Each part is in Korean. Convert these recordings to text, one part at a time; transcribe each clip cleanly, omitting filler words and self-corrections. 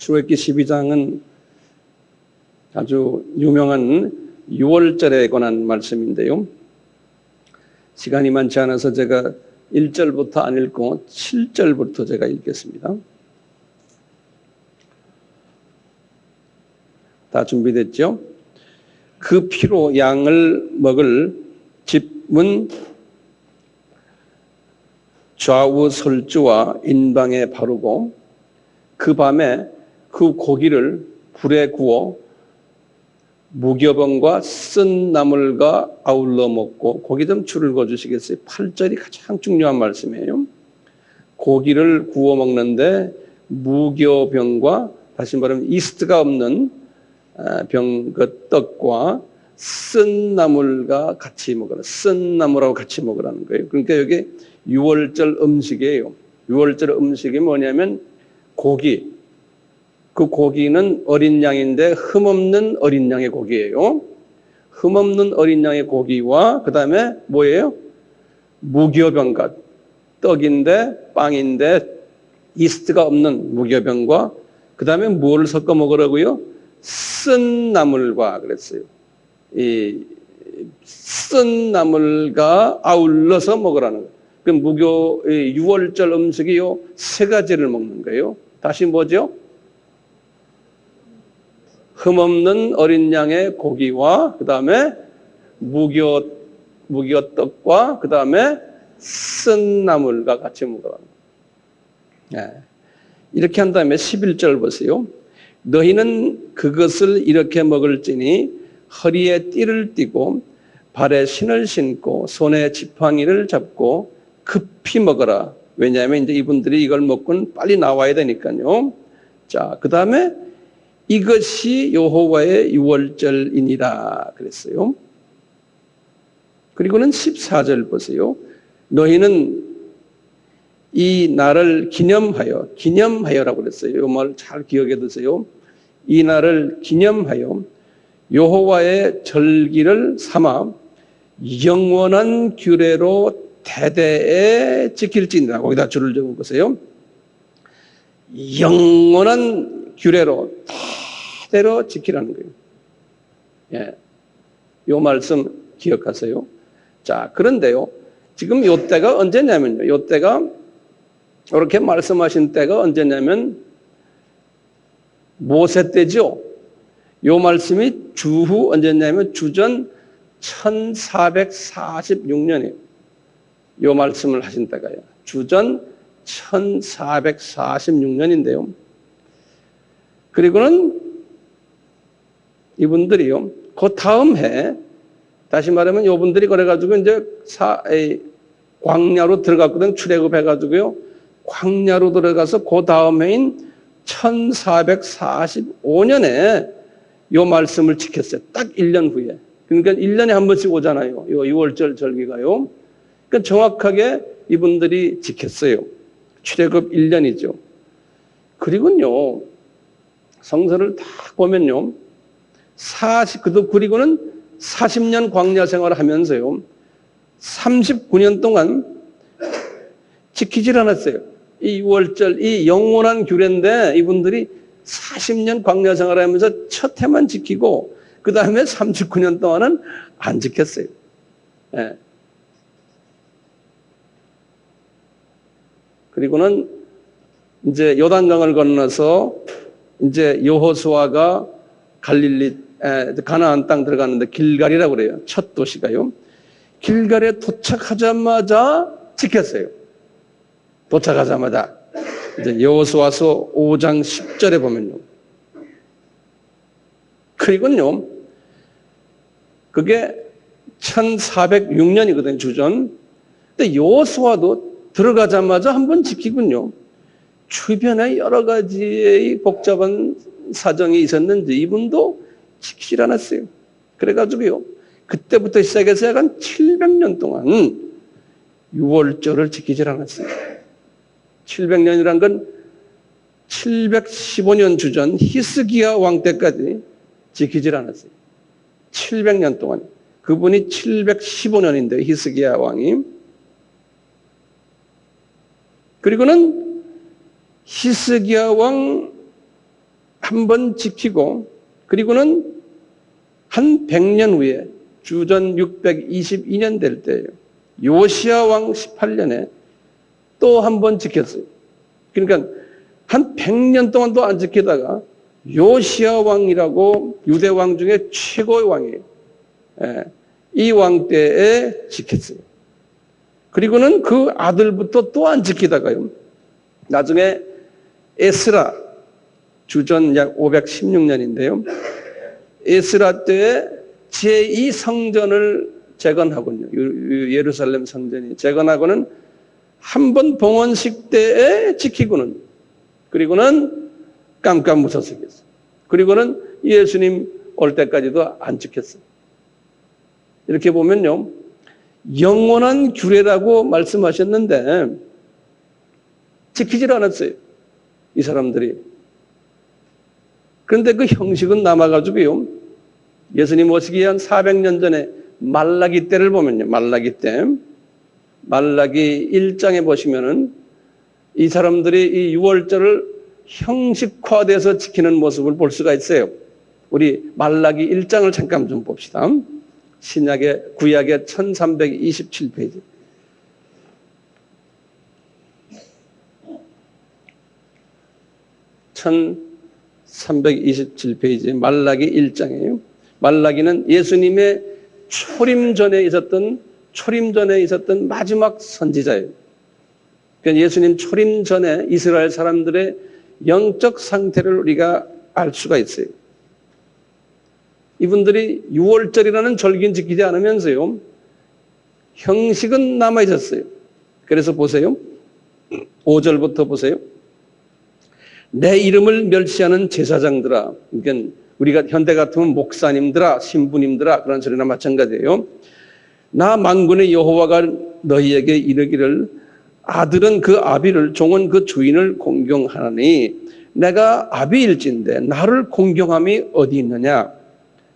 출애굽기 12장은 아주 유명한 6월절에 관한 말씀인데요. 시간이 많지 않아서 제가 1절부터 안 읽고 7절부터 제가 읽겠습니다. 다 준비됐죠? 그 피로 양을 먹을 집은 좌우 설주와 인방에 바르고 그 밤에 그 고기를 불에 구워 무교병과 쓴 나물과 아울러 먹고, 고기 좀 줄을 그어주시겠어요? 8절이 가장 중요한 말씀이에요. 고기를 구워 먹는데 무교병과, 다시 말하면 이스트가 없는 그 떡과 쓴 나물과 같이 먹으라. 쓴 나물하고 같이 먹으라는 거예요. 그러니까 여기 6월절 음식이에요. 6월절 음식이 뭐냐면 고기. 그 고기는 어린 양인데 흠없는 어린 양의 고기예요. 흠없는 어린 양의 고기와 그 다음에 뭐예요? 무교병과, 떡인데 빵인데 이스트가 없는 무교병과 그 다음에 뭐를 섞어 먹으라고요? 쓴 나물과 그랬어요. 이 쓴 나물과 아울러서 먹으라는 거예요. 그 무교 6월절 음식이요 세 가지를 먹는 거예요. 다시 뭐죠? 흠없는 어린 양의 고기와 그 다음에 무교떡과 그 다음에 쓴 나물과 같이 먹으라는 거예요. 이렇게 한 다음에 11절 보세요. 너희는 그것을 이렇게 먹을지니 허리에 띠를 띠고 발에 신을 신고 손에 지팡이를 잡고 급히 먹어라. 왜냐하면 이제 이분들이 이걸 먹고는 빨리 나와야 되니까요. 자, 그 다음에 이것이 여호와의 유월절이니라 그랬어요. 그리고는 14절 보세요. 너희는 이 날을 기념하여라고 그랬어요. 이 말 잘 기억해 두세요. 이 날을 기념하여 여호와의 절기를 삼아 영원한 규례로 대대에 지킬지니라. 거기다 줄을 적어 보세요. 영원한 규례로 대대로 지키라는 거예요. 예, 이 말씀 기억하세요. 자, 그런데요, 지금 요 때가 언제냐면요. 요 때가 이렇게 말씀하신 때가 언제냐면 모세 때죠. 요 말씀이 주후 언제냐면 주전 1446년이에요. 요 말씀을 하신 때가요. 주전 1446년인데요. 그리고는 이분들이요, 그 다음 해, 다시 말하면 요분들이 그래가지고 이제 광야로 들어갔거든. 출애굽해가지고요. 광야로 들어가서 그 다음 해인 1445년에 요 말씀을 지켰어요. 딱 1년 후에. 그러니까 1년에 한 번씩 오잖아요. 요 6월절 절기가요. 그러니까 정확하게 이분들이 지켰어요. 출애굽 1년이죠. 그리고는요, 성서를 딱 보면요, 그리고는 40년 광야 생활을 하면서요, 39년 동안 지키질 않았어요. 이 6월절, 이 영원한 규례인데 이분들이 40년 광야 생활을 하면서 첫 해만 지키고 그 다음에 39년 동안은 안 지켰어요. 예. 그리고는 이제 요단강을 건너서 이제 여호수아가 가나안 땅 들어갔는데 길갈이라고 그래요. 첫 도시가요. 길갈에 도착하자마자 지켰어요. 도착하자마자 이제 여호수아서 5장 10절에 보면요. 그리고는요, 그게 1406년이거든요, 주전. 근데 여호수아도 들어가자마자 한번 지키군요. 주변에 여러 가지의 복잡한 사정이 있었는지 이분도 지키질 않았어요. 그래가지고요, 그때부터 시작해서 약간 700년 동안 6월절을 지키질 않았어요. 700년이란 건 715년 주전 히스기야 왕 때까지 지키질 않았어요. 700년 동안. 그분이 715년인데 히스기야 왕이. 그리고는 히스기야 왕 한 번 지키고 그리고는 한 100년 후에 주전 622년 될 때예요. 요시야 왕 18년에 또 한 번 지켰어요. 그러니까 한 100년 동안도 안 지키다가 요시야 왕이라고 유대 왕 중에 최고의 왕이에요. 이 왕 때에 지켰어요. 그리고는 그 아들부터 또 안 지키다가요. 나중에 에스라 주전 약 516년인데요. 에스라 때에 제2성전을 재건하군요. 예루살렘 성전이 재건하고는 한 번 봉헌식 때에 지키고는 그리고는 깜깜무소식했어요. 그리고는 예수님 올 때까지도 안 지켰어요. 이렇게 보면요. 영원한 규례라고 말씀하셨는데 지키질 않았어요. 이 사람들이. 그런데 그 형식은 남아가지고요. 예수님 오시기 한 400년 전에 말라기 때를 보면요. 말라기 때. 말라기 1장에 보시면은 이 사람들이 이 유월절을 형식화돼서 지키는 모습을 볼 수가 있어요. 우리 말라기 1장을 잠깐 좀 봅시다. 신약의 구약의 1327페이지. 1327페이지 말라기 1장이에요. 말라기는 예수님의 초림 전에 있었던 마지막 선지자예요. 그러니까 예수님 초림 전에 이스라엘 사람들의 영적 상태를 우리가 알 수가 있어요. 이분들이 유월절이라는 절기는 지키지 않으면서요. 형식은 남아 있었어요. 그래서 보세요. 5절부터 보세요. 내 이름을 멸시하는 제사장들아. 그러니까 우리가 현대 같으면 목사님들아, 신부님들아 그런 소리나 마찬가지예요. 나 만군의 여호와가 너희에게 이르기를 아들은 그 아비를 종은 그 주인을 공경하나니 내가 아비일진데 나를 공경함이 어디 있느냐.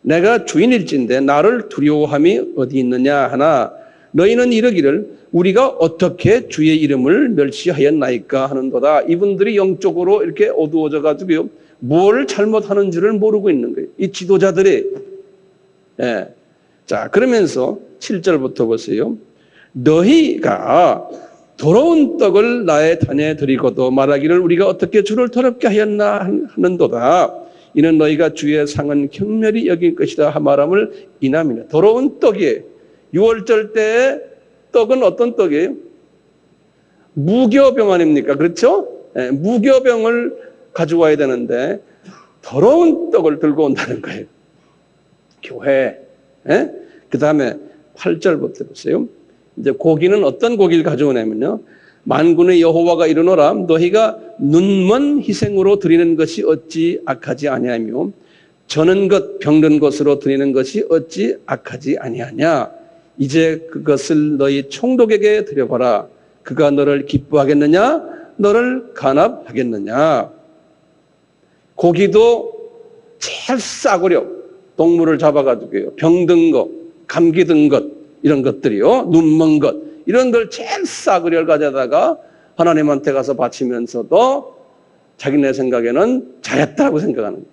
내가 주인일진데 나를 두려워함이 어디 있느냐 하나 너희는 이르기를 우리가 어떻게 주의 이름을 멸시하였나이까 하는도다. 이분들이 영적으로 이렇게 어두워져 가지고요. 뭘 잘못하는 줄을 모르고 있는 거예요. 이 지도자들이. 자, 그러면서 7절부터 보세요. 너희가 더러운 떡을 나의 단에 드리고도 말하기를 우리가 어떻게 주를 더럽게 하였나 하는도다. 이는 너희가 주의 상은 경멸히 여길 것이다 하말함을 인함이네. 더러운 떡이에요. 6월절 때 떡은 어떤 떡이에요? 무교병 아닙니까? 그렇죠? 무교병을 가져와야 되는데 더러운 떡을 들고 온다는 거예요. 교회. 그 다음에 8절부터 보세요. 이제 고기는 어떤 고기를 가져오냐면요. 만군의 여호와가 이르노라 너희가 눈먼 희생으로 드리는 것이 어찌 악하지 아니하며 저는 것 병든 것으로 드리는 것이 어찌 악하지 아니하냐. 이제 그것을 너희 총독에게 드려봐라. 그가 너를 기뻐하겠느냐 너를 간합하겠느냐. 고기도 제일 싸구려 동물을 잡아가지고요. 병든 것, 감기 든 것 이런 것들이요. 눈먼 것 이런 걸 제일 싸구려를 가져다가 하나님한테 가서 바치면서도 자기네 생각에는 잘했다고 생각하는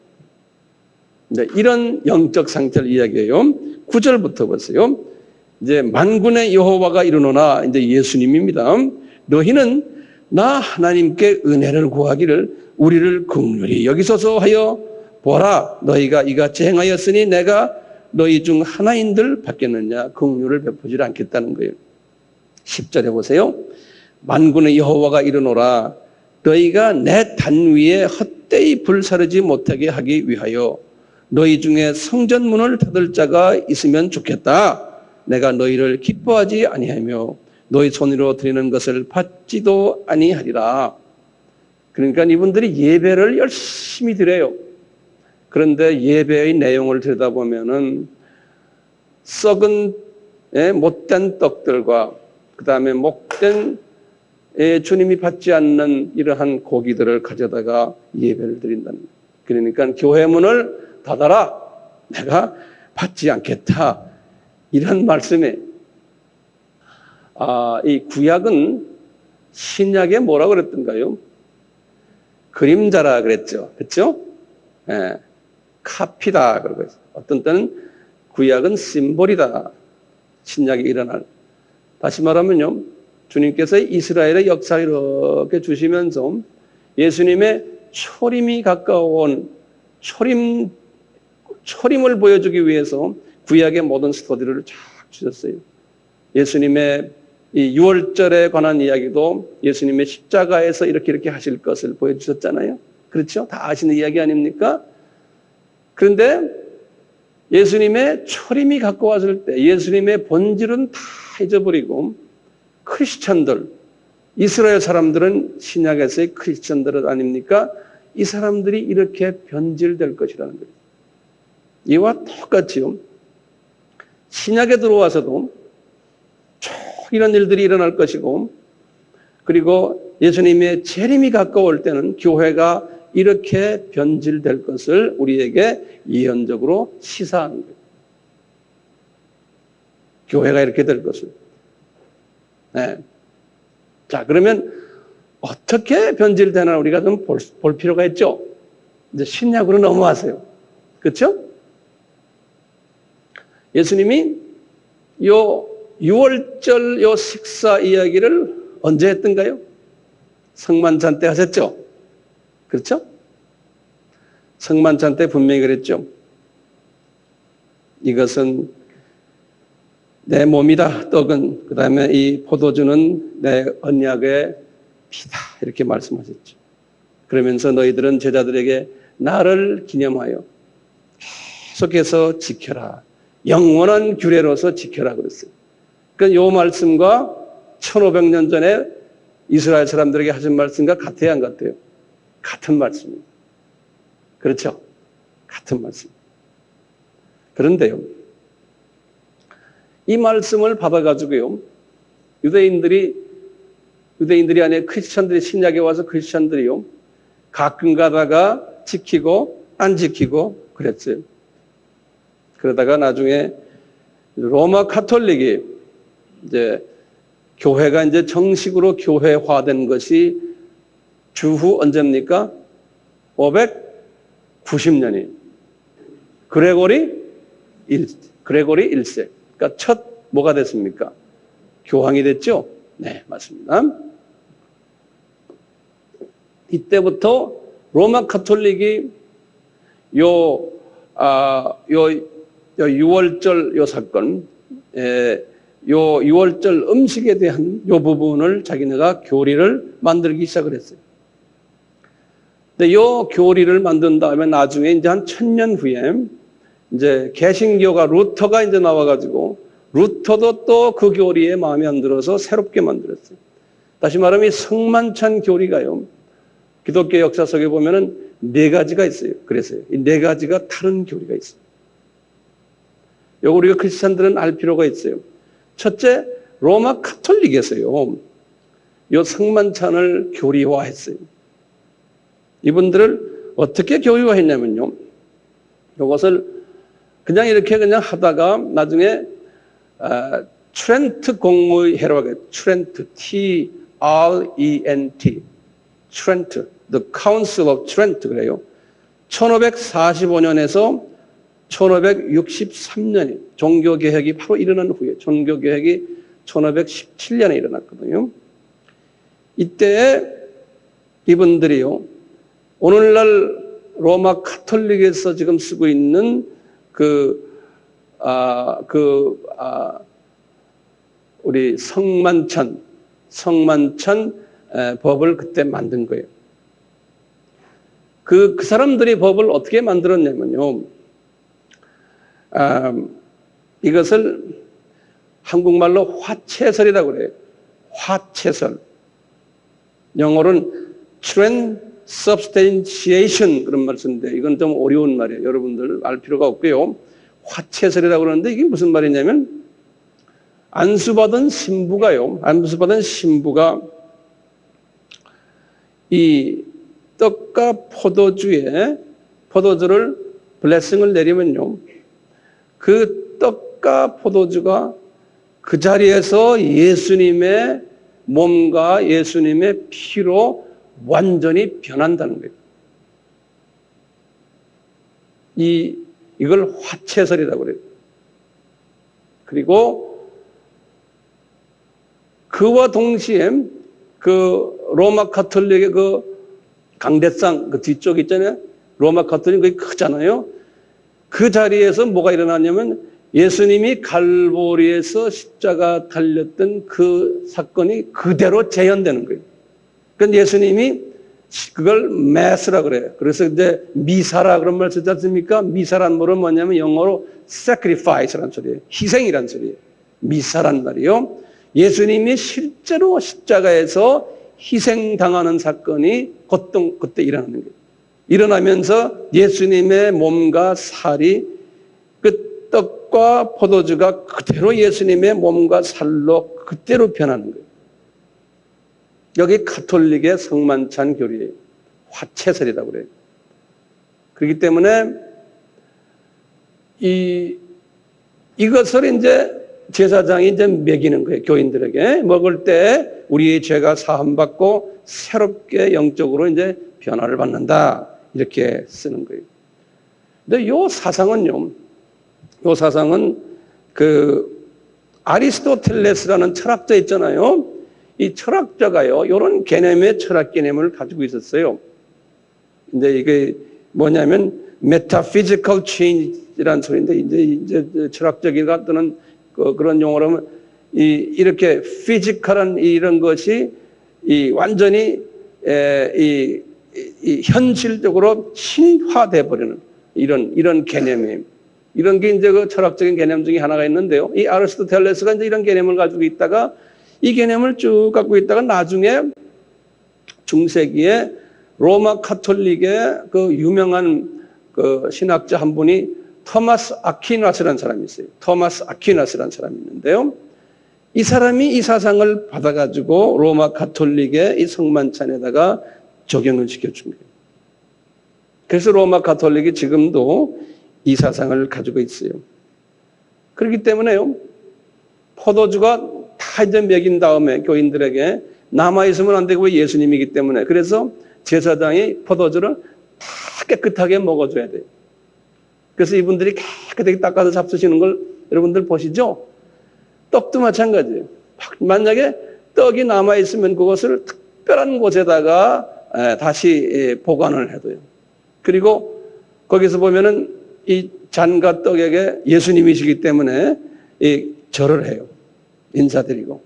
거예요. 이런 영적 상태를 이야기해요. 9절부터 보세요. 이제 만군의 여호와가 이르노나 이제 예수님입니다. 너희는 나 하나님께 은혜를 구하기를 우리를 긍휼히 여기소서 하여 보라. 너희가 이같이 행하였으니 내가 너희 중 하나인들 받겠느냐. 긍휼을 베푸지 않겠다는 거예요. 10절에 보세요. 만군의 여호와가 이르노라 너희가 내 단 위에 헛되이 불사르지 못하게 하기 위하여 너희 중에 성전문을 닫을 자가 있으면 좋겠다. 내가 너희를 기뻐하지 아니하며 너희 손으로 드리는 것을 받지도 아니하리라. 그러니까 이분들이 예배를 열심히 드려요. 그런데 예배의 내용을 들여다보면은 썩은 못된 떡들과 그 다음에 목된 주님이 받지 않는 이러한 고기들을 가져다가 예배를 드린다는 거예요. 그러니까 교회 문을 닫아라. 내가 받지 않겠다. 이런 말씀에 이 구약은 신약에 뭐라 그랬던가요? 그림자라 그랬죠. 그렇죠? 예, 카피다 그러고 있어요. 어떤 때는 구약은 심볼이다. 신약이 일어날. 다시 말하면요, 주님께서 이스라엘의 역사를 이렇게 주시면서 예수님의 초림이 가까운 초림을 보여주기 위해서 구약의 모든 스토리를 쫙 주셨어요. 예수님의 이 유월절에 관한 이야기도 예수님의 십자가에서 이렇게 하실 것을 보여주셨잖아요. 그렇죠? 다 아시는 이야기 아닙니까? 그런데 예수님의 초림이 가까웠을 때 예수님의 본질은 다 잊어버리고 크리스찬들, 이스라엘 사람들은 신약에서의 크리스찬들 아닙니까? 이 사람들이 이렇게 변질될 것이라는 거예요. 이와 똑같이요. 신약에 들어와서도 쭉 이런 일들이 일어날 것이고, 그리고 예수님의 재림이 가까울 때는 교회가 이렇게 변질될 것을 우리에게 예언적으로 시사하는 거예요. 교회가 이렇게 될 것을. 네. 자, 그러면 어떻게 변질되나 우리가 좀 볼 필요가 있죠. 이제 신약으로 넘어와서요. 그렇죠? 예수님이 요 6월절 요 식사 이야기를 언제 했던가요? 성만찬 때 하셨죠? 그렇죠? 성만찬 때 분명히 그랬죠. 이것은 내 몸이다. 떡은, 그 다음에 이 포도주는 내 언약의 피다. 이렇게 말씀하셨죠. 그러면서 너희들은 제자들에게 나를 기념하여 계속해서 지켜라. 영원한 규례로서 지켜라 그랬어요. 그러니까 이 말씀과 1500년 전에 이스라엘 사람들에게 하신 말씀과 같아요, 안 같아요? 같은 말씀입니다. 그렇죠? 같은 말씀. 그런데요, 이 말씀을 받아가지고요, 유대인들이 아니라 크리스천들이 신약에 와서 크리스천들이요, 가끔 가다가 지키고 안 지키고 그랬어요. 그러다가 나중에 로마 카톨릭이 이제 교회가 이제 정식으로 교회화된 것이 주후 언제입니까? 590년이. 그레고리 1세. 그러니까 첫 뭐가 됐습니까? 교황이 됐죠? 네, 맞습니다. 이때부터 로마 카톨릭이 요 6월절 요 사건, 요 6월절 음식에 대한 요 부분을 자기네가 교리를 만들기 시작을 했어요. 근데 요 교리를 만든 다음에 나중에 이제 한 1000년 후에 이제 개신교가 루터가 이제 나와가지고 루터도 또 그 교리에 마음에 안 들어서 새롭게 만들었어요. 다시 말하면 이 성만찬 교리가요, 기독교 역사 속에 보면은 4가지가 있어요. 그래서요. 이 4가지가 다른 교리가 있어요. 요거 우리가 크리스찬들은 알 필요가 있어요. 첫째, 로마 카톨릭에서요, 요 성만찬을 교리화했어요. 이분들을 어떻게 교리화했냐면요, 요것을 그냥 이렇게 하다가 나중에 트렌트 공의회라고 해요. 트렌트, T-R-E-N-T, 트렌트, The Council of Trent 그래요. 1545년에서 1563년에 종교개혁이 바로 일어난 후에, 종교개혁이 1517년에 일어났거든요. 이때 이분들이요, 오늘날 로마 카톨릭에서 지금 쓰고 있는 우리 성만찬 법을 그때 만든 거예요. 그 사람들이 법을 어떻게 만들었냐면요, 이것을 한국말로 화채설이라고 그래요. 화채설. 영어로는 transubstantiation 그런 말 쓰는데 이건 좀 어려운 말이에요. 여러분들 알 필요가 없고요. 화채설이라고 그러는데 이게 무슨 말이냐면 안수받은 신부가 이 떡과 포도주를 블레싱을 내리면요, 그 떡과 포도주가 그 자리에서 예수님의 몸과 예수님의 피로 완전히 변한다는 거예요. 이걸 화채설이라고 그래요. 그리고 그와 동시에 그 로마 가톨릭의 그 강대상 그 뒤쪽 있잖아요. 로마 가톨릭 그게 크잖아요. 그 자리에서 뭐가 일어났냐면 예수님이 갈보리에서 십자가 달렸던 그 사건이 그대로 재현되는 거예요. 그러니까 예수님이 그걸 매스라 그래요. 그래서 이제 미사라 그런 말 쓰지 않습니까? 미사란 말은 뭐냐면 영어로 sacrifice라는 소리예요. 희생이란 소리예요. 미사란 말이요. 예수님이 실제로 십자가에서 희생당하는 사건이 그때 일어나는 거예요. 일어나면서 예수님의 몸과 살이 그 떡과 포도주가 그대로 예수님의 몸과 살로 그대로 변하는 거예요. 여기 가톨릭의 성만찬 교리예요. 화채설이라고 그래요. 그렇기 때문에 이것을 이제 제사장이 이제 먹이는 거예요. 교인들에게 먹을 때 우리의 죄가 사함받고 새롭게 영적으로 이제 변화를 받는다. 이렇게 쓰는 거예요. 근데 요 사상은 그 아리스토텔레스라는 철학자 있잖아요. 이 철학자가요, 이런 개념의 철학 개념을 가지고 있었어요. 근데 이게 뭐냐면 metaphysical change라는 소리인데 이제 철학적인 같은 그런 용어로 하면 이렇게 피지컬한 이런 것이 완전히 현실적으로 신화돼 버리는 이런 개념이에요. 이런 게 이제 그 철학적인 개념 중에 하나가 있는데요. 이 아리스토텔레스가 이제 이런 개념을 가지고 있다가 이 개념을 쭉 갖고 있다가 나중에 중세기에 로마 카톨릭의 그 유명한 그 신학자 한 분이 토마스 아퀴나스라는 사람이 있어요. 토마스 아퀴나스라는 사람이 있는데요. 이 사람이 이 사상을 받아가지고 로마 카톨릭의 이 성만찬에다가 적용을 시켜준 거예요. 그래서 로마 카톨릭이 지금도 이 사상을 가지고 있어요. 그렇기 때문에요, 포도주가 다 이제 먹인 다음에 교인들에게 남아있으면 안 되고 예수님이기 때문에 그래서 제사장이 포도주를 다 깨끗하게 먹어줘야 돼요. 그래서 이분들이 깨끗하게 닦아서 잡수시는 걸 여러분들 보시죠? 떡도 마찬가지예요. 만약에 떡이 남아있으면 그것을 특별한 곳에다가 다시 보관을 해둬요. 그리고 거기서 보면은 이 잔과 떡에게 예수님이시기 때문에 절을 해요. 인사드리고.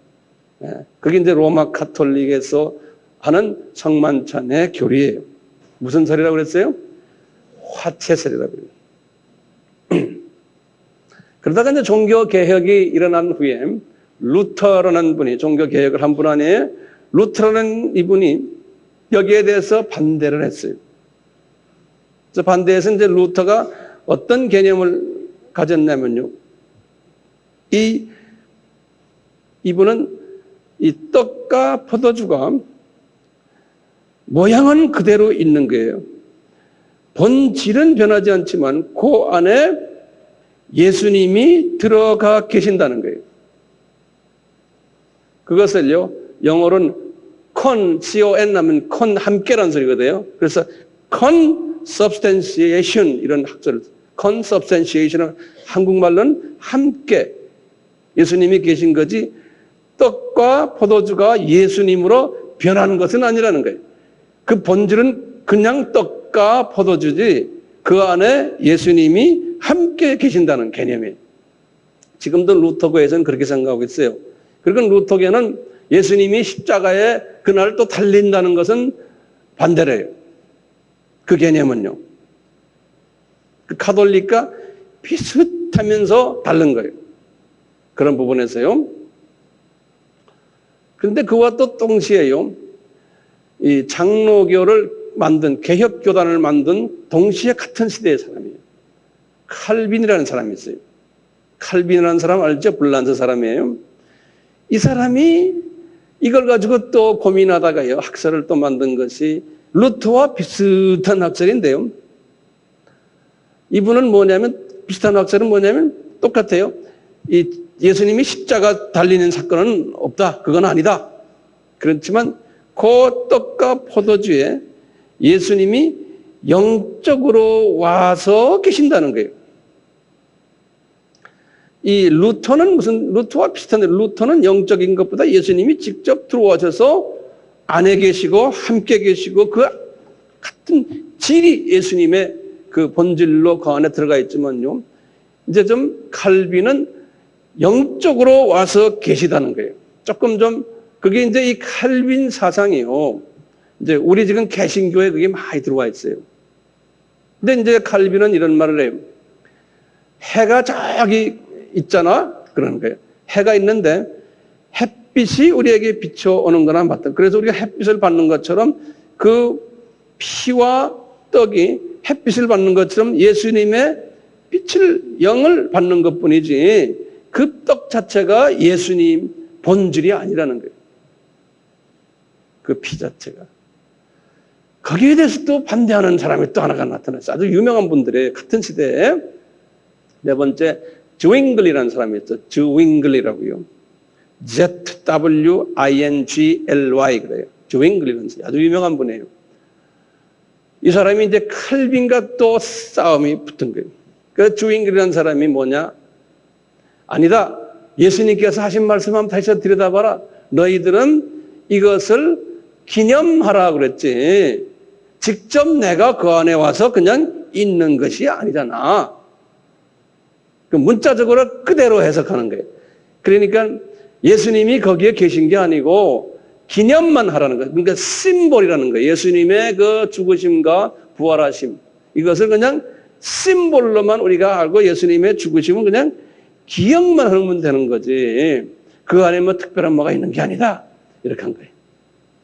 그게 이제 로마 카톨릭에서 하는 성만찬의 교리예요. 무슨 설이라고 그랬어요? 화채설이라고 그래요. 그러다가 이제 종교 개혁이 일어난 후에 루터라는 분이 종교 개혁을 한 분 아니에요. 루터라는 이분이 여기에 대해서 반대를 했어요. 그래서 반대해서 이제 루터가 어떤 개념을 가졌냐면요. 이분은 이 떡과 포도주가 모양은 그대로 있는 거예요. 본질은 변하지 않지만 그 안에 예수님이 들어가 계신다는 거예요. 그것을요, 영어로는 con 하면 con 함께라는 소리거든요. 그래서 consubstantiation 이런 학설을 consubstantiation은 한국말로는 함께 예수님이 계신 거지 떡과 포도주가 예수님으로 변하는 것은 아니라는 거예요. 그 본질은 그냥 떡과 포도주지 그 안에 예수님이 함께 계신다는 개념이에요. 지금도 루터교에서는 그렇게 생각하고 있어요. 그리고 루터교는 예수님이 십자가에 그날 또 달린다는 것은 반대래요. 그 개념은요. 그 가톨릭과 비슷하면서 다른 거예요. 그런 부분에서요. 그런데 그와 또 동시에요. 이 장로교를 만든 개혁교단을 만든 동시에 같은 시대의 사람이에요. 칼빈이라는 사람이 있어요. 칼빈이라는 사람 알죠? 불란서 사람이에요. 이 사람이 이걸 가지고 또 고민하다가요. 학설을 또 만든 것이 루터와 비슷한 학설인데요. 이분은 뭐냐면 비슷한 학설은 뭐냐면 똑같아요. 이 예수님이 십자가 달리는 사건은 없다. 그건 아니다. 그렇지만 그 떡과 포도주에 예수님이 영적으로 와서 계신다는 거예요. 이 루터와 비슷한데 루터는 영적인 것보다 예수님이 직접 들어오셔서 안에 계시고 함께 계시고 그 같은 질이 예수님의 그 본질로 그 안에 들어가 있지만요. 이제 좀 칼빈은 영적으로 와서 계시다는 거예요. 조금 좀 그게 이제 이 칼빈 사상이요. 이제 우리 지금 개신교에 그게 많이 들어와 있어요. 근데 이제 칼빈은 이런 말을 해요. 해가 저기 있잖아. 그러는 거예요. 해가 있는데 햇빛이 우리에게 비춰오는 거나 맞다. 그래서 우리가 햇빛을 받는 것처럼 그 피와 떡이 햇빛을 받는 것처럼 예수님의 빛을 영을 받는 것뿐이지 그 떡 자체가 예수님 본질이 아니라는 거예요. 그 피 자체가. 거기에 대해서 또 반대하는 사람이 또 하나가 나타났어요. 아주 유명한 분들의 같은 시대에 네 번째 주윙글리라는 사람이 있어요. 주윙글리라고요. ZWINGLY 그래요. 주윙글리라는 사람. 아주 유명한 분이에요. 이 사람이 이제 칼빈과 또 싸움이 붙은 거예요. 그 주윙글이라는 사람이 뭐냐? 아니다. 예수님께서 하신 말씀 한번 다시 들여다봐라. 너희들은 이것을 기념하라 그랬지. 직접 내가 그 안에 와서 그냥 있는 것이 아니잖아. 그 문자적으로 그대로 해석하는 거예요. 그러니까 예수님이 거기에 계신 게 아니고 기념만 하라는 거예요. 그러니까 심볼이라는 거예요. 예수님의 그 죽으심과 부활하심. 이것을 그냥 심볼로만 우리가 알고 예수님의 죽으심은 그냥 기억만 하면 되는 거지. 그 안에 뭐 특별한 뭐가 있는 게 아니다. 이렇게 한 거예요.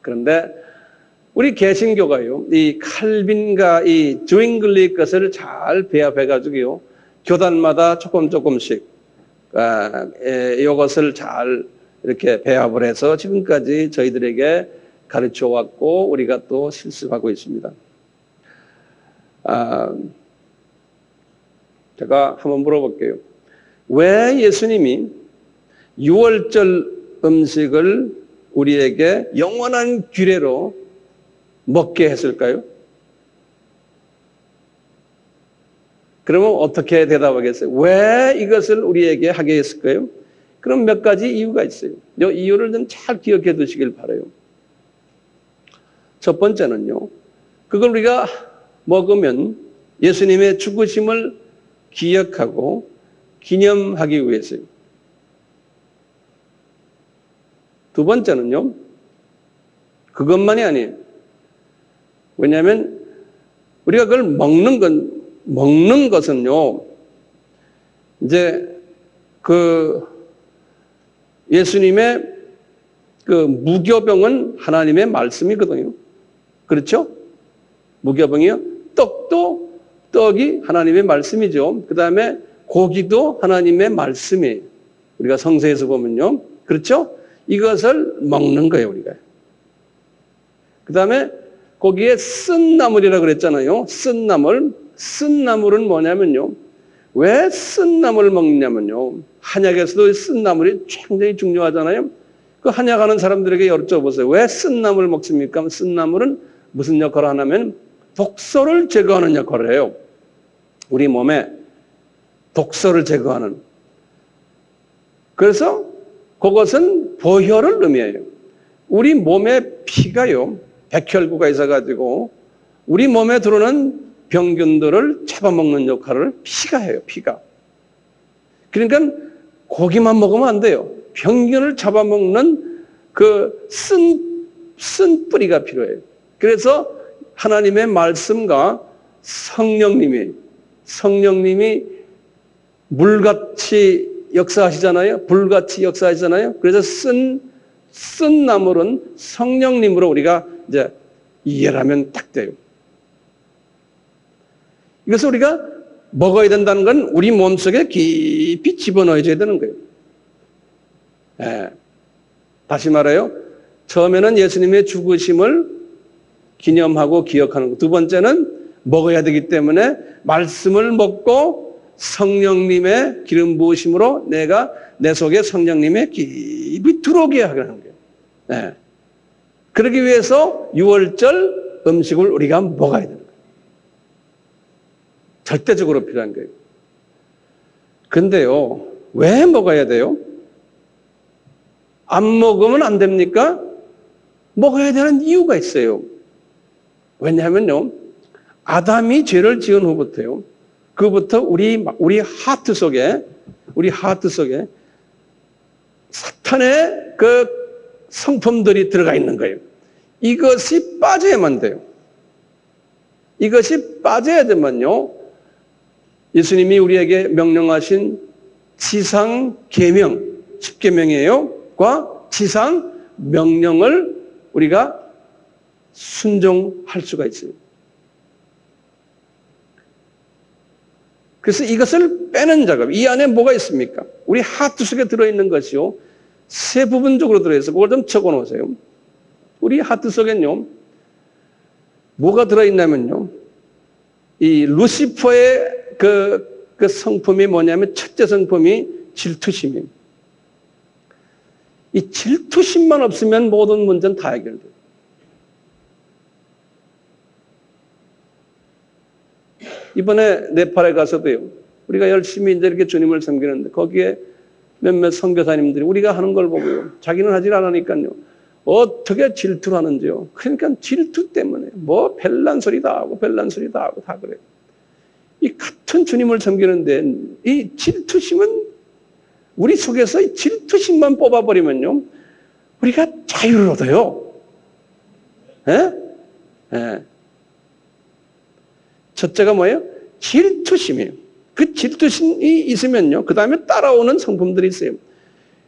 그런데 우리 개신교가요, 이 칼빈과 이 주잉글리 것을 잘 배합해가지고요, 교단마다 조금씩 이것을 잘 이렇게 배합을 해서 지금까지 저희들에게 가르쳐 왔고 우리가 또 실습하고 있습니다. 제가 한번 물어볼게요. 왜 예수님이 유월절 음식을 우리에게 영원한 규례로 먹게 했을까요? 그러면 어떻게 대답하겠어요? 왜 이것을 우리에게 하게 했을까요? 그럼 몇 가지 이유가 있어요. 이 이유를 좀 잘 기억해 두시길 바라요. 첫 번째는요, 그걸 우리가 먹으면 예수님의 죽으심을 기억하고 기념하기 위해서요. 두 번째는요, 그것만이 아니에요. 왜냐하면 우리가 그걸 먹는 것은요, 이제 그 예수님의 그 무교병은 하나님의 말씀이거든요. 그렇죠? 무교병이요. 떡이 하나님의 말씀이죠. 그 다음에 고기도 하나님의 말씀이에요. 우리가 성서에서 보면요. 그렇죠? 이것을 먹는 거예요, 우리가. 그 다음에 거기에 쓴 나물이라고 그랬잖아요. 쓴 나물. 쓴 나물은 뭐냐면요. 왜 쓴 나물을 먹냐면요. 한약에서도 쓴 나물이 굉장히 중요하잖아요. 그 한약하는 사람들에게 여쭤보세요. 왜 쓴 나물을 먹습니까? 쓴 나물은 무슨 역할을 하냐면 독소를 제거하는 역할을 해요. 우리 몸에 독소를 제거하는. 그래서 그것은 보혈을 의미해요. 우리 몸에 피가요. 백혈구가 있어가지고 우리 몸에 들어오는 병균들을 잡아먹는 역할을 피가 해요. 피가. 그러니까 고기만 먹으면 안 돼요. 병균을 잡아먹는 그 쓴 뿌리가 필요해요. 그래서 하나님의 말씀과 성령님이 물같이 역사하시잖아요. 불같이 역사하시잖아요. 그래서 쓴 나물은 성령님으로 우리가 이제 이해를 하면 딱 돼요. 이것을 우리가 먹어야 된다는 건 우리 몸속에 깊이 집어넣어줘야 되는 거예요. 예. 다시 말해요. 처음에는 예수님의 죽으심을 기념하고 기억하는 것. 두 번째는 먹어야 되기 때문에 말씀을 먹고 성령님의 기름 부으심으로 내가 내 속에 성령님의 깊이 들어오게 하는 거예요. 예. 그러기 위해서 유월절 음식을 우리가 먹어야 되는 거예요. 절대적으로 필요한 거예요. 근데요, 왜 먹어야 돼요? 안 먹으면 안 됩니까? 먹어야 되는 이유가 있어요. 왜냐하면요, 아담이 죄를 지은 후부터요, 그부터 우리 하트 속에 사탄의 그 성품들이 들어가 있는 거예요. 이것이 빠져야만 돼요. 이것이 빠져야 되면요, 예수님이 우리에게 명령하신 지상 계명, 10계명이에요. 과 지상 명령을 우리가 순종할 수가 있어요. 그래서 이것을 빼는 작업, 이 안에 뭐가 있습니까? 우리 하트 속에 들어있는 것이요, 세 부분적으로 들어있어요. 그걸 좀 적어 놓으세요. 우리 하트 속엔요, 뭐가 들어있냐면요, 이 루시퍼의 그 성품이 뭐냐면, 첫째 성품이 질투심이에요. 이 질투심만 없으면 모든 문제는 다 해결돼요. 이번에 네팔에 가서도요, 우리가 열심히 이제 이렇게 주님을 섬기는데, 거기에 몇몇 선교사님들이 우리가 하는 걸 보고요, 자기는 하질 않으니까요, 어떻게 질투를 하는지요. 그러니까 질투 때문에 뭐 별난 소리 다 하고 별난 소리 다 하고 다 그래요. 이 같은 주님을 섬기는데 이 질투심은, 우리 속에서 이 질투심만 뽑아버리면요, 우리가 자유를 얻어요. 예? 예. 첫째가 뭐예요? 질투심이에요. 그 질투심이 있으면요, 그 다음에 따라오는 성품들이 있어요.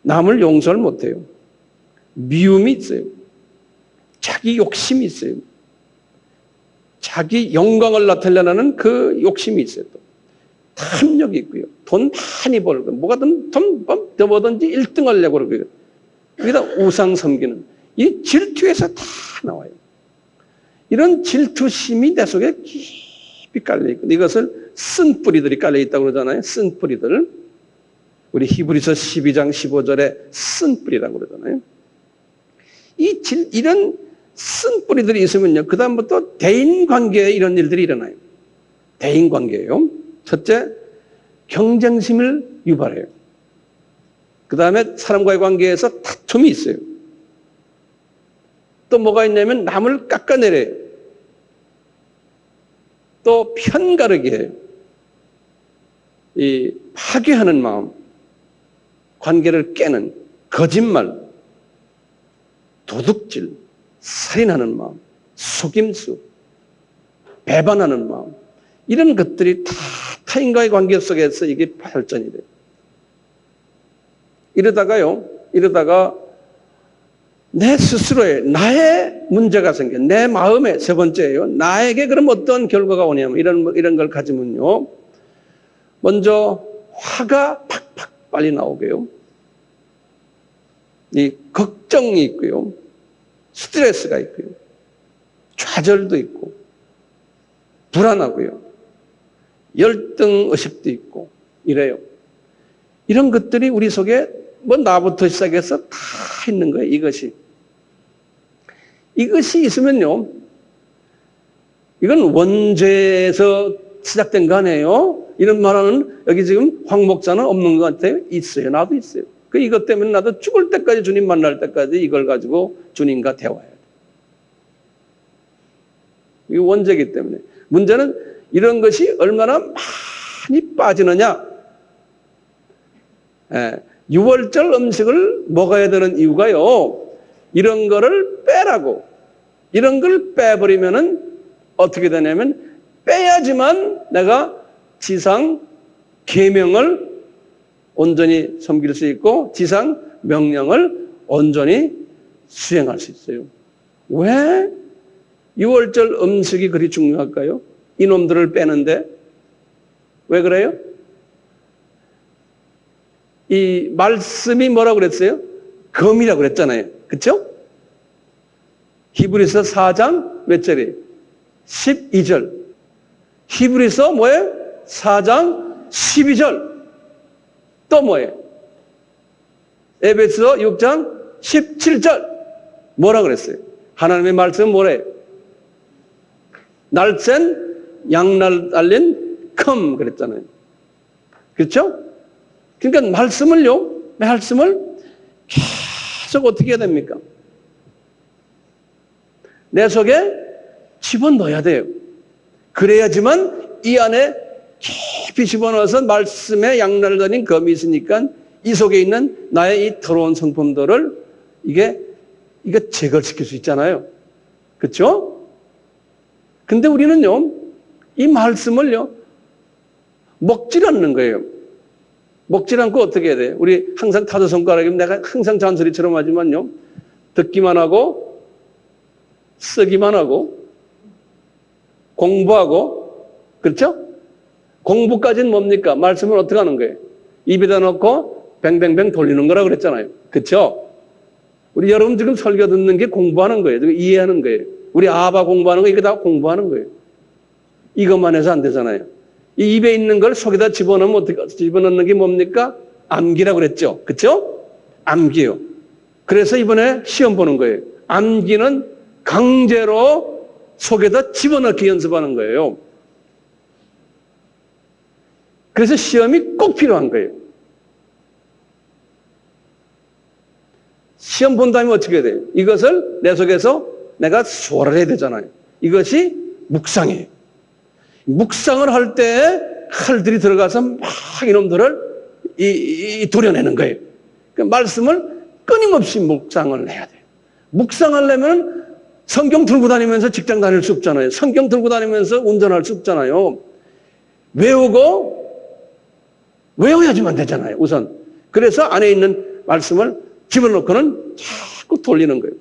남을 용서를 못해요. 미움이 있어요. 자기 욕심이 있어요. 자기 영광을 나타내려는 그 욕심이 있어요. 또 탐욕이 있고요. 돈 많이 벌고 뭐가든 돈 더 뭐든지 1등 하려고 그러고요. 여기다 우상 섬기는 이 질투에서 다 나와요. 이런 질투심이 내 속에 깊이 깔려 있고, 이것을 쓴 뿌리들이 깔려 있다고 그러잖아요. 쓴 뿌리들. 우리 히브리서 12장 15절에 쓴 뿌리라고 그러잖아요. 이런 쓴 뿌리들이 있으면요, 그 다음부터 대인관계에 이런 일들이 일어나요. 대인관계예요. 첫째, 경쟁심을 유발해요. 그 다음에 사람과의 관계에서 다툼이 있어요. 또 뭐가 있냐면 남을 깎아내려요. 또 편가르게 해요. 이 파괴하는 마음, 관계를 깨는 거짓말, 도둑질, 살인하는 마음, 속임수, 배반하는 마음, 이런 것들이 다 타인과의 관계 속에서 이게 발전이 돼요. 이러다가 내 스스로의, 나의 문제가 생겨, 내 마음에, 세 번째예요. 나에게 그럼 어떤 결과가 오냐면, 이런 걸 가지면요, 먼저 화가 팍팍 빨리 나오고요, 이 걱정이 있고요, 스트레스가 있고요, 좌절도 있고, 불안하고요, 열등의식도 있고, 이래요. 이런 것들이 우리 속에 뭐 나부터 시작해서 다 있는 거예요, 이것이 있으면요, 이건 원죄에서 시작된 거 아니에요? 이런 말하는, 여기 지금 황 목사는 없는 것 같아요? 있어요. 나도 있어요. 이것 때문에 나도 죽을 때까지, 주님 만날 때까지 이걸 가지고 주님과 대화해야 돼. 이게 원죄이기 때문에. 문제는 이런 것이 얼마나 많이 빠지느냐. 유월절 음식을 먹어야 되는 이유가요, 이런 거를 빼라고. 이런 걸 빼버리면은 어떻게 되냐면, 빼야지만 내가 지상 계명을 온전히 섬길 수 있고 지상 명령을 온전히 수행할 수 있어요. 왜 유월절 음식이 그리 중요할까요? 이놈들을 빼는데. 왜 그래요? 이 말씀이 뭐라고 그랬어요? 검이라고 그랬잖아요. 그렇죠? 히브리서 4장 몇 절이에요? 12절. 히브리서 뭐예요? 4장 12절. 또 뭐예요? 에베소 6장 17절. 뭐라 그랬어요? 하나님의 말씀은 뭐래요? 날쌘 양날 달린 come 그랬잖아요. 그렇죠? 그러니까 말씀을 계속 어떻게 해야 됩니까? 내 속에 집어넣어야 돼요. 그래야지만 이 안에 깊이 집어넣어서 말씀에 양날다닌 검이 있으니까 이 속에 있는 나의 이 더러운 성품들을 이게 제거시킬 수 있잖아요. 그렇죠? 근데 우리는요, 이 말씀을요, 먹질 않는 거예요. 먹질 않고 어떻게 해야 돼요? 우리 항상 다섯 손가락이면 내가 항상 잔소리처럼 하지만요, 듣기만 하고, 쓰기만 하고, 공부하고, 그렇죠? 공부까지는 뭡니까? 말씀을 어떻게 하는 거예요? 입에다 넣고 뱅뱅뱅 돌리는 거라고 그랬잖아요. 그렇죠? 우리 여러분 지금 설교 듣는 게 공부하는 거예요. 지금 이해하는 거예요. 우리 아바 공부하는 거 이거 다 공부하는 거예요. 이것만 해서 안 되잖아요. 이 입에 있는 걸 속에다 집어넣으면 어떻게 집어넣는 게 뭡니까? 암기라고 그랬죠. 그렇죠? 암기요. 그래서 이번에 시험 보는 거예요. 암기는 강제로 속에다 집어넣기 연습하는 거예요. 그래서 시험이 꼭 필요한 거예요. 시험 본 다음에 어떻게 해야 돼요? 이것을 내 속에서 내가 소화를 해야 되잖아요. 이것이 묵상이에요. 묵상을 할 때 칼들이 들어가서 막 이놈들을 도려내는 거예요. 그러니까 말씀을 끊임없이 묵상을 해야 돼요. 묵상하려면 성경 들고 다니면서 직장 다닐 수 없잖아요. 성경 들고 다니면서 운전할 수 없잖아요. 외워야지만 되잖아요, 우선. 그래서 안에 있는 말씀을 집어넣고는 자꾸 돌리는 거예요.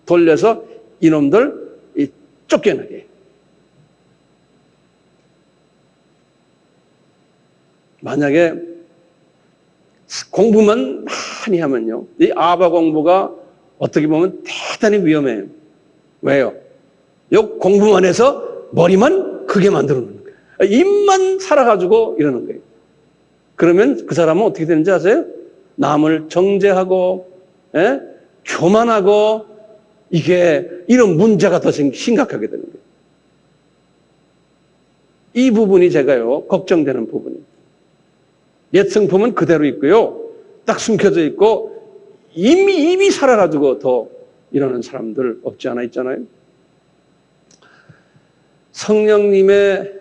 돌려서 이놈들 쫓겨나게. 만약에 공부만 많이 하면요, 이 아바 공부가 어떻게 보면 대단히 위험해요. 왜요? 요 공부만 해서 머리만 크게 만들어 놓는 거예요. 입만 살아가지고 이러는 거예요. 그러면 그 사람은 어떻게 되는지 아세요? 남을 정죄하고, 교만하고, 이런 문제가 더 심각하게 되는 거예요. 이 부분이 제가요, 걱정되는 부분이에요. 옛 성품은 그대로 있고요, 딱 숨겨져 있고, 입이 살아가지고 더 이러는 사람들 없지 않아 있잖아요. 성령님의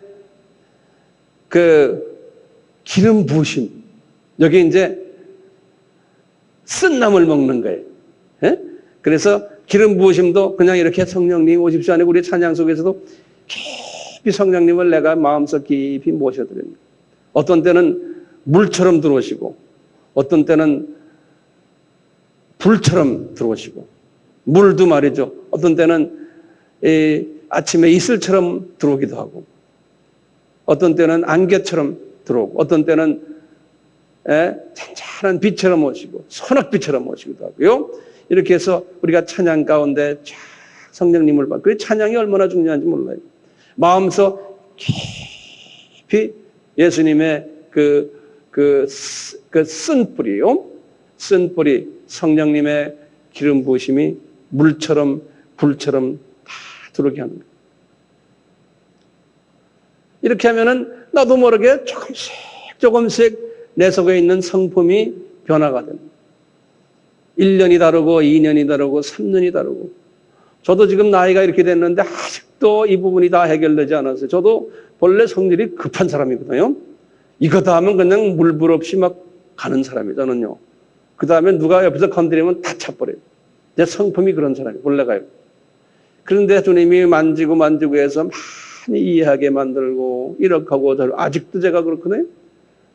기름 부으심, 여기 이제 쓴 나물 먹는 거예요. 그래서 기름 부으심도 그냥 이렇게 성령님 오십시오 아니고 우리 찬양 속에서도 깊이 성령님을 내가 마음속 깊이 모셔드립니다. 어떤 때는 물처럼 들어오시고, 어떤 때는 불처럼 들어오시고, 물도 말이죠. 어떤 때는 아침에 이슬처럼 들어오기도 하고, 어떤 때는 안개처럼 들어오고, 어떤 때는 잔잔한 빛처럼 오시고, 소낙빛처럼 오시기도 하고요. 이렇게 해서 우리가 찬양 가운데 쫙 성령님을 봐. 그 찬양이 얼마나 중요한지 몰라요. 마음속 깊이 예수님의 쓴 뿌리요. 쓴 뿌리, 성령님의 기름 부으심이 물처럼, 불처럼 다 들어오게 하는 거예요. 이렇게 하면은 나도 모르게 조금씩 내 속에 있는 성품이 변화가 됩니다. 1년이 다르고 2년이 다르고 3년이 다르고, 저도 지금 나이가 이렇게 됐는데 아직도 이 부분이 다 해결되지 않았어요. 저도 본래 성질이 급한 사람이거든요. 이거 다 하면 그냥 물불 없이 막 가는 사람이에요, 저는요. 그 다음에 누가 옆에서 건드리면 다 차버려요. 내 성품이 그런 사람이에요, 본래가요. 그런데 주님이 만지고 해서 많이 이해하게 만들고 이렇게 하고 아직도 제가 그렇거든요.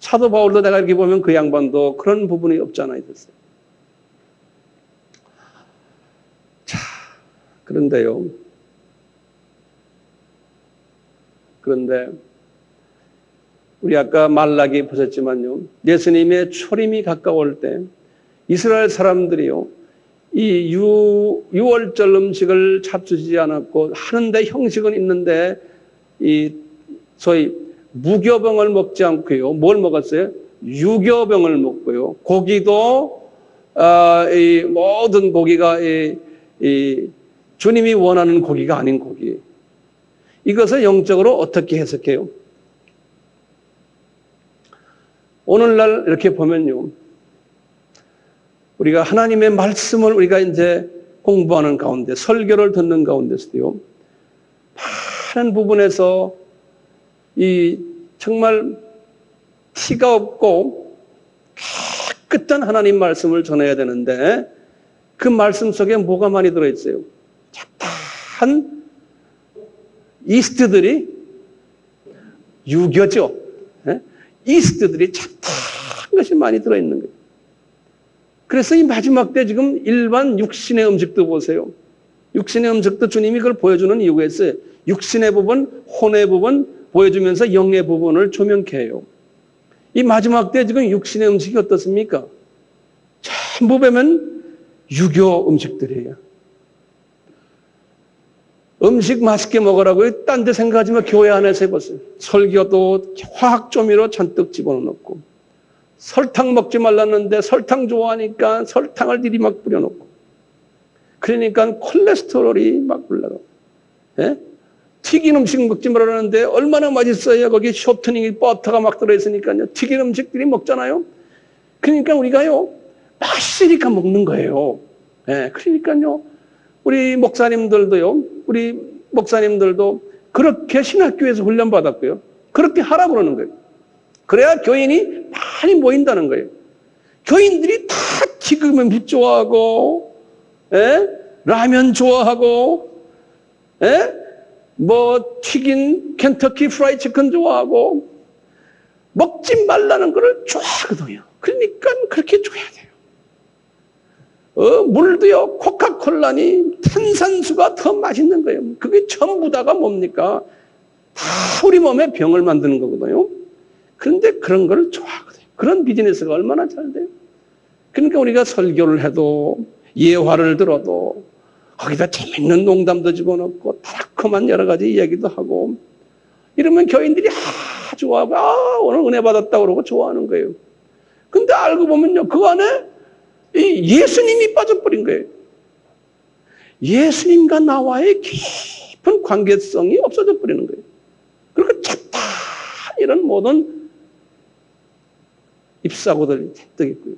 사도 바울도 내가 이렇게 보면 그 양반도 그런 부분이 없잖아요. 됐어요. 자, 그런데 우리 아까 말라기 보셨지만요, 예수님의 초림이 가까울 때 이스라엘 사람들이요, 이 유월절 음식을 잡수지 않았고, 하는데 형식은 있는데 이 소위 무교병을 먹지 않고요, 뭘 먹었어요? 유교병을 먹고요, 고기도 이 모든 고기가 이 주님이 원하는 고기가 아닌 고기. 이것을 영적으로 어떻게 해석해요? 오늘날 이렇게 보면요, 우리가 하나님의 말씀을 우리가 이제 공부하는 가운데, 설교를 듣는 가운데서도요, 많은 부분에서 이 정말 티가 없고 깨끗한 하나님 말씀을 전해야 되는데, 그 말씀 속에 뭐가 많이 들어있어요? 잡다한 이스트들이, 유교죠. 이스트들이 잡다한 것이 많이 들어있는 거예요. 그래서 이 마지막 때 지금 일반 육신의 음식도 보세요. 육신의 음식도 주님이 그걸 보여주는 이유가 있어요. 육신의 부분, 혼의 부분 보여주면서 영의 부분을 조명케 해요. 이 마지막 때 지금 육신의 음식이 어떻습니까? 전부 보면 유교 음식들이에요. 음식 맛있게 먹으라고 딴 데 생각하지 마. 교회 안에서 해보세요. 설교도 화학조미료 잔뜩 집어넣고, 설탕 먹지 말랐는데 설탕 좋아하니까 설탕을 들이막 뿌려놓고, 그러니까 콜레스테롤이 막 올라가고, 예? 튀긴 음식 먹지 말라는데 얼마나 맛있어요. 거기 쇼트닝 버터가 막 들어있으니까요. 튀긴 음식들이 먹잖아요. 그러니까 우리가요, 맛있으니까 먹는 거예요. 예, 그러니까요, 우리 목사님들도 그렇게 신학교에서 훈련받았고요. 그렇게 하라고 그러는 거예요. 그래야 교인이 많이 모인다는 거예요. 교인들이 다 튀김 음식 좋아하고, 라면 좋아하고, 뭐 튀긴 켄터키 프라이 치킨 좋아하고, 먹지 말라는 거를 좋아하거든요. 그러니까 그렇게 줘야 돼요. 물도요, 코카콜라니 탄산수가 더 맛있는 거예요. 그게 전부 다가 뭡니까? 다 우리 몸에 병을 만드는 거거든요. 그런데 그런 걸 좋아하거든요. 그런 비즈니스가 얼마나 잘 돼요. 그러니까 우리가 설교를 해도, 예화를 들어도 거기다 재밌는 농담도 집어넣고 달콤한 여러 가지 이야기도 하고, 이러면 교인들이 좋아하고, 오늘 은혜 받았다고 그러고 좋아하는 거예요. 근데 알고 보면요, 그 안에 예수님이 빠져버린 거예요. 예수님과 나와의 깊은 관계성이 없어져 버리는 거예요. 그리고 잡다 이런 모든 잎사고들이 잔뜩 있고요.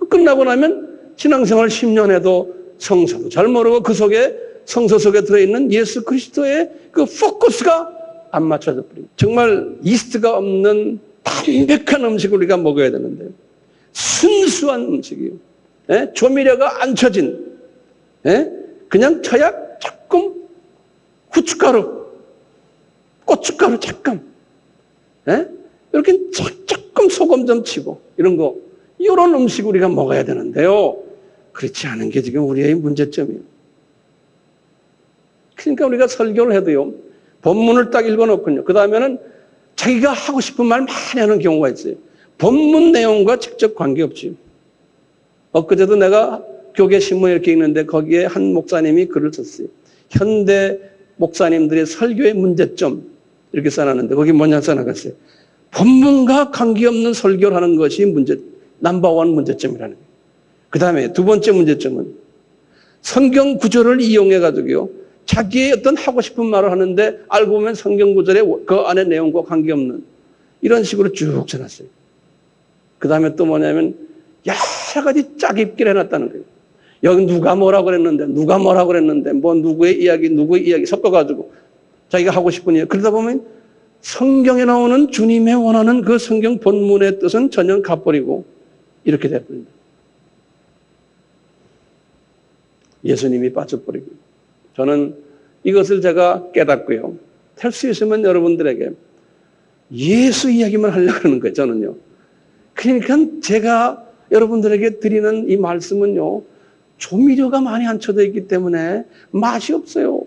끝나고 나면 신앙생활 10년 해도 성서도 잘 모르고 그 속에, 성서 속에 들어있는 예수 그리스도의 그 포커스가 안 맞춰져 버립니다. 정말 이스트가 없는 담백한 음식을 우리가 먹어야 되는데, 순수한 음식이요. 조미료가 안 쳐진, 그냥 처약 조금, 후춧가루, 고춧가루 잠깐, 이렇게 조금 소금 좀 치고, 이런 음식 우리가 먹어야 되는데요. 그렇지 않은 게 지금 우리의 문제점이에요. 그러니까 우리가 설교를 해도요, 본문을 딱 읽어놓군요. 그 다음에는 자기가 하고 싶은 말 많이 하는 경우가 있어요. 본문 내용과 직접 관계없지. 엊그제도 내가 교계 신문에 이렇게 읽는데 거기에 한 목사님이 글을 썼어요. 현대 목사님들의 설교의 문제점 이렇게 써놨는데 거기 뭐냐 써놨어요. 본문과 관계없는 설교를 하는 것이 넘버원 문제점이라는 거예요. 그 다음에 두 번째 문제점은 성경 구절을 이용해가지고요, 자기의 어떤 하고 싶은 말을 하는데 알고 보면 성경 구절에 그 안에 내용과 관계없는 이런 식으로 쭉 써놨어요. 그 다음에 또 뭐냐면 여러 가지 짜깁기를 해놨다는 거예요. 여기 누가 뭐라고 그랬는데 뭐 누구의 이야기 섞어가지고 자기가 하고 싶은 이야기. 그러다 보면 성경에 나오는 주님의 원하는 그 성경 본문의 뜻은 전혀 가버리고 이렇게 돼버립니다. 예수님이 빠져버리고. 저는 이것을 제가 깨닫고요, 할 수 있으면 여러분들에게 예수 이야기만 하려고 하는 거예요, 저는요. 그러니까 제가 여러분들에게 드리는 이 말씀은요, 조미료가 많이 안쳐져 있기 때문에 맛이 없어요.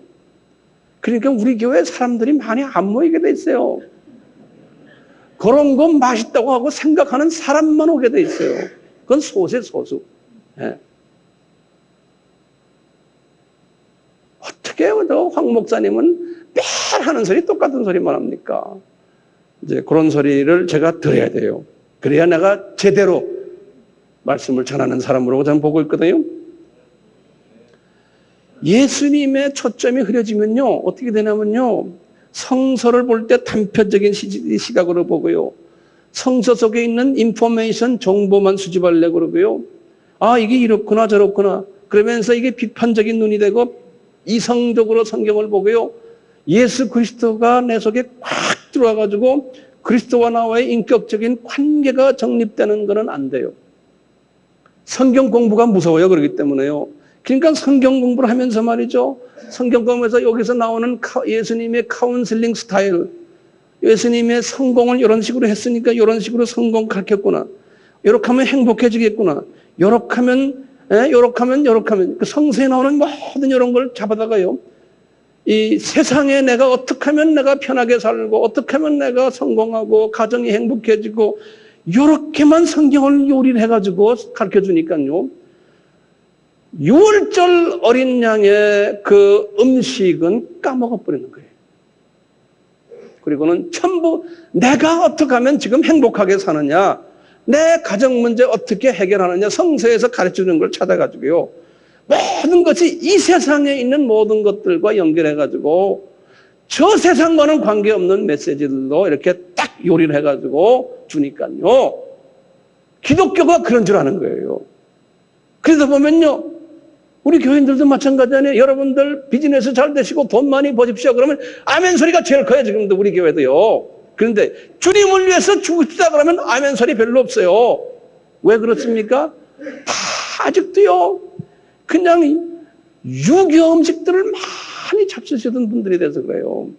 그러니까 우리 교회 사람들이 많이 안 모이게 돼 있어요. 그런 거 맛있다고 하고 생각하는 사람만 오게 돼 있어요. 그건 소수의 소수. 네. 어떻게 황 목사님은 매일 하는 소리 똑같은 소리만 합니까? 이제 그런 소리를 제가 들어야 돼요. 그래야 내가 제대로 말씀을 전하는 사람으로 저는 보고 있거든요. 예수님의 초점이 흐려지면요, 어떻게 되냐면요, 성서를 볼 때 단편적인 시각으로 보고요, 성서 속에 있는 인포메이션 정보만 수집하려고 그러고요. 아, 이게 이렇구나 저렇구나 그러면서 이게 비판적인 눈이 되고 이성적으로 성경을 보고요. 예수 그리스도가 내 속에 꽉 들어와가지고 그리스도와 나와의 인격적인 관계가 정립되는 것은 안 돼요. 성경 공부가 무서워요. 그렇기 때문에요. 그러니까 성경 공부를 하면서 말이죠. 성경 공부에서 여기서 나오는 예수님의 카운슬링 스타일, 예수님의 성공을 이런 식으로 했으니까 이런 식으로 성공 가르쳤구나. 이렇게 하면 행복해지겠구나. 이렇게 하면, 이렇게 하면. 그 성서에 나오는 모든 이런 걸 잡아다가요. 이 세상에 내가 어떻게 하면 내가 편하게 살고, 어떻게 하면 내가 성공하고, 가정이 행복해지고, 이렇게만 성경을 요리를 해가지고 가르쳐 주니까요. 6월절 어린 양의 그 음식은 까먹어버리는 거예요. 그리고는 전부 내가 어떻게 하면 지금 행복하게 사느냐, 내 가정 문제 어떻게 해결하느냐, 성서에서 가르쳐주는 걸 찾아가지고요. 모든 것이 이 세상에 있는 모든 것들과 연결해가지고 저 세상과는 관계없는 메시지들로 이렇게 딱 요리를 해가지고 주니까요. 기독교가 그런 줄 아는 거예요. 그래서 보면요. 우리 교인들도 마찬가지잖아요. 여러분들 비즈니스 잘 되시고 돈 많이 버십시오. 그러면 아멘 소리가 제일 커요. 지금도 우리 교회도요. 그런데 주님을 위해서 죽읍시다 그러면 아멘 소리 별로 없어요. 왜 그렇습니까? 다 아직도요. 그냥 유교 음식들을 많이 잡수시던 분들이 돼서 그래요.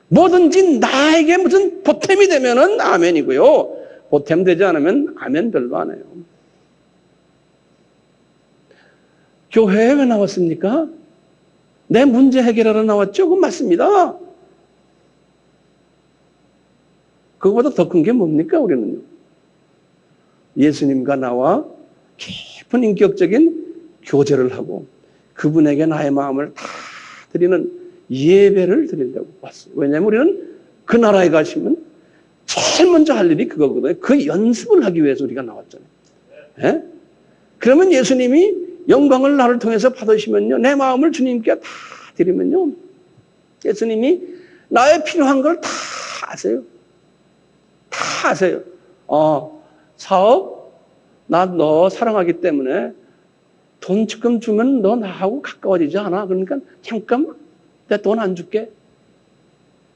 뭐든지 나에게 무슨 보탬이 되면은 아멘이고요. 보탬되지 않으면 아멘 별로 안 해요. 교회에 왜 나왔습니까? 내 문제 해결하러 나왔죠? 그건 맞습니다. 그거보다 더 큰 게 뭡니까, 우리는요? 예수님과 나와 깊은 인격적인 교제를 하고 그분에게 나의 마음을 다 드리는 예배를 드리려고 왔어요. 왜냐하면 우리는 그 나라에 가시면 제일 먼저 할 일이 그거거든요. 그 연습을 하기 위해서 우리가 나왔잖아요. 예? 그러면 예수님이 영광을 나를 통해서 받으시면요. 내 마음을 주님께 다 드리면요. 예수님이 나의 필요한 걸 다 아세요. 다 아세요. 사업? 나 너 사랑하기 때문에 돈 지금 주면 너 나하고 가까워지지 않아. 그러니까 잠깐 내 돈 안 줄게.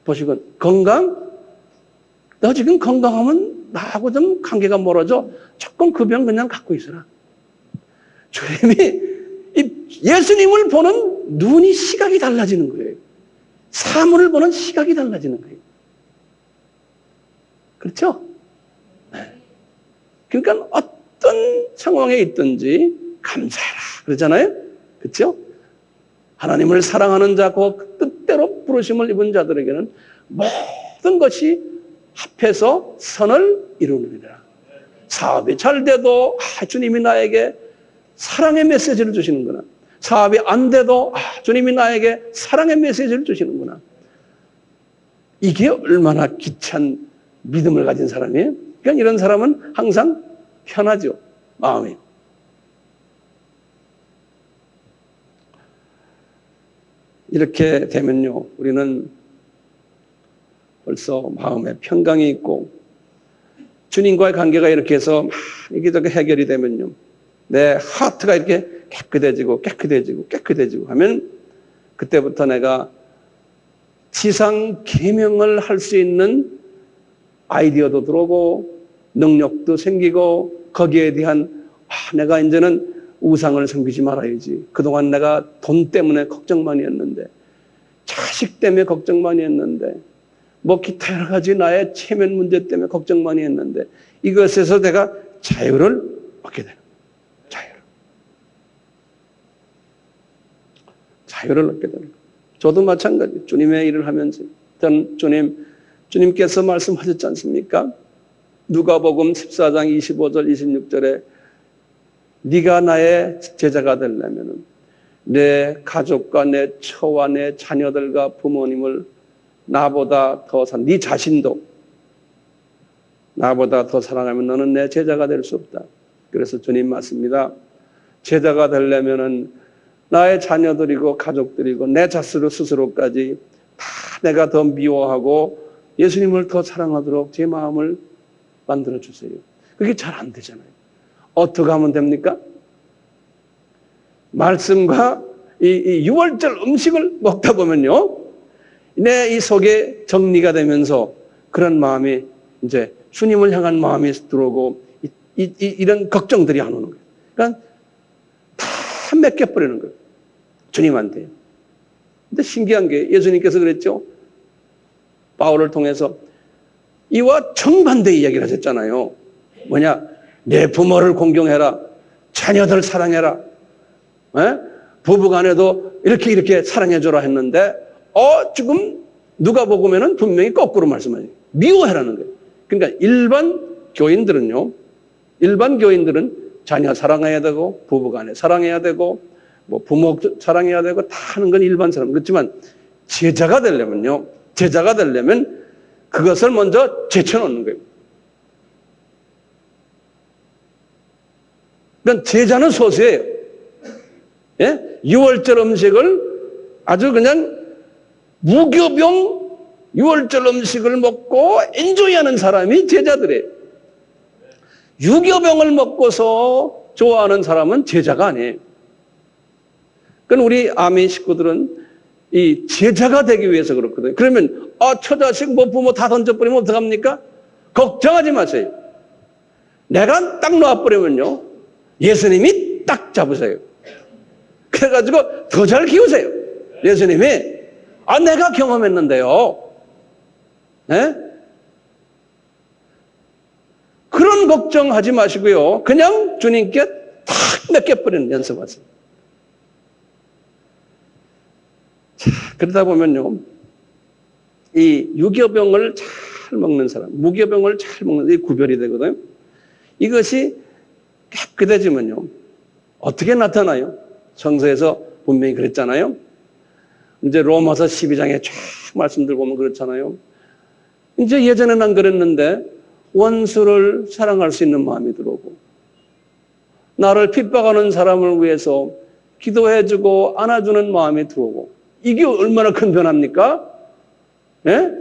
보시건 건강? 너 지금 건강하면 나하고 좀 관계가 멀어져. 조금 그 병 그냥 갖고 있어라. 주님이 예수님을 보는 눈이 시각이 달라지는 거예요. 사물을 보는 시각이 달라지는 거예요. 그렇죠? 네. 그러니까 어떤 상황에 있든지 감사해라 그러잖아요. 그렇죠? 하나님을 사랑하는 자, 그 뜻대로 부르심을 입은 자들에게는 모든 것이 합해서 선을 이루느니라. 사업이 잘 돼도 주님이 나에게 사랑의 메시지를 주시는구나. 사업이 안 돼도 주님이 나에게 사랑의 메시지를 주시는구나. 이게 얼마나 기찬 믿음을 가진 사람이에요. 그러니까 이런 사람은 항상 편하죠. 마음이. 이렇게 되면요. 우리는 벌써 마음에 평강이 있고 주님과의 관계가 이렇게 해서 이게 해결이 되면요. 내 하트가 이렇게 깨끗해지고 하면 그때부터 내가 지상 계명을 할 수 있는 아이디어도 들어오고 능력도 생기고 거기에 대한 내가 이제는 우상을 섬기지 말아야지. 그동안 내가 돈 때문에 걱정 많이 했는데 자식 때문에 걱정 많이 했는데 뭐 기타 여러 가지 나의 체면 문제 때문에 걱정 많이 했는데 이것에서 내가 자유를 얻게 되는 거예요. 자유를 얻게 되는 거예요. 저도 마찬가지. 주님의 일을 하면서 일단 주님께서 말씀하셨지 않습니까? 누가복음 14장 25절 26절에 네가 나의 제자가 되려면 내 가족과 내 처와 내 자녀들과 부모님을 나보다 더 네 자신도 나보다 더 사랑하면 너는 내 제자가 될 수 없다. 그래서 주님 맞습니다. 제자가 되려면은 나의 자녀들이고 가족들이고 내 자스로 스스로까지 다 내가 더 미워하고 예수님을 더 사랑하도록 제 마음을 만들어주세요. 그게 잘 안 되잖아요. 어떻게 하면 됩니까? 말씀과 이 6월절 음식을 먹다 보면요, 내 이 속에 정리가 되면서 그런 마음이 이제 주님을 향한 마음이 들어오고 이런 걱정들이 안 오는 거예요. 그러니까 다 맡겨버리는 거예요. 주님한테. 근데 신기한 게 예수님께서 그랬죠. 바울을 통해서 이와 정반대 이야기를 하셨잖아요. 뭐냐? 내 부모를 공경해라. 자녀들 사랑해라. 에? 부부간에도 이렇게 사랑해줘라 했는데 지금 누가 보면은 분명히 거꾸로 말씀하죠. 미워해라는 거예요. 그러니까 일반 교인들은 자녀 사랑해야 되고 부부간에 사랑해야 되고 뭐 부모 사랑해야 되고 다 하는 건 일반 사람. 그렇지만 제자가 되려면 그것을 먼저 제쳐놓는 거예요. 그러니까 제자는 소수예요. 예? 6월절 음식을 아주 그냥 무교병 6월절 음식을 먹고 엔조이하는 사람이 제자들이에요. 유교병을 먹고서 좋아하는 사람은 제자가 아니에요. 그러니까 우리 아멘 식구들은 이 제자가 되기 위해서 그렇거든요. 그러면 처자식 뭐 부모 다 던져버리면 어떡합니까? 걱정하지 마세요. 내가 딱 놓아버리면요, 예수님이 딱 잡으세요. 그래가지고 더 잘 키우세요. 예수님이 내가 경험했는데요. 네? 그런 걱정하지 마시고요. 그냥 주님께 탁 맡겨버리는 연습하세요. 자, 그러다 보면요, 이 유교병을 잘 먹는 사람, 무교병을 잘 먹는 사람이 구별이 되거든요. 이것이 깨끗해지면요, 어떻게 나타나요? 성서에서 분명히 그랬잖아요. 이제 로마서 12장에 쫙 말씀들 보면 그렇잖아요. 이제 예전에는 안 그랬는데 원수를 사랑할 수 있는 마음이 들어오고, 나를 핍박하는 사람을 위해서 기도해주고 안아주는 마음이 들어오고, 이게 얼마나 큰 변화입니까? 예?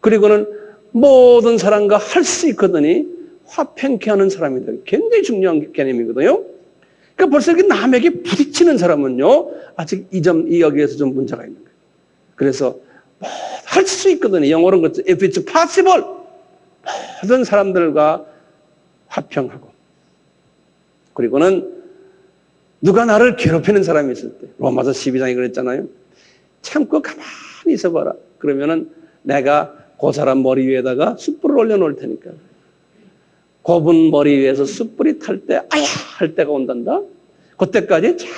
그리고는 모든 사람과 할 수 있거든요. 화평케 하는 사람이 돼요. 굉장히 중요한 개념이거든요. 그러니까 벌써 이렇게 남에게 부딪히는 사람은요, 아직 이 여기에서 좀 문제가 있는 거예요. 그래서 할 수 있거든요. 영어로는 그렇죠. If it's possible. 모든 사람들과 화평하고. 그리고는 누가 나를 괴롭히는 사람이 있을 때, 로마서 12장에 그랬잖아요. 참고 가만히 있어봐라. 그러면은 내가 그 사람 머리 위에다가 숯불을 올려놓을 테니까. 곱은 머리 위에서 숯불이 탈 때 아야 할 때가 온단다. 그때까지 잘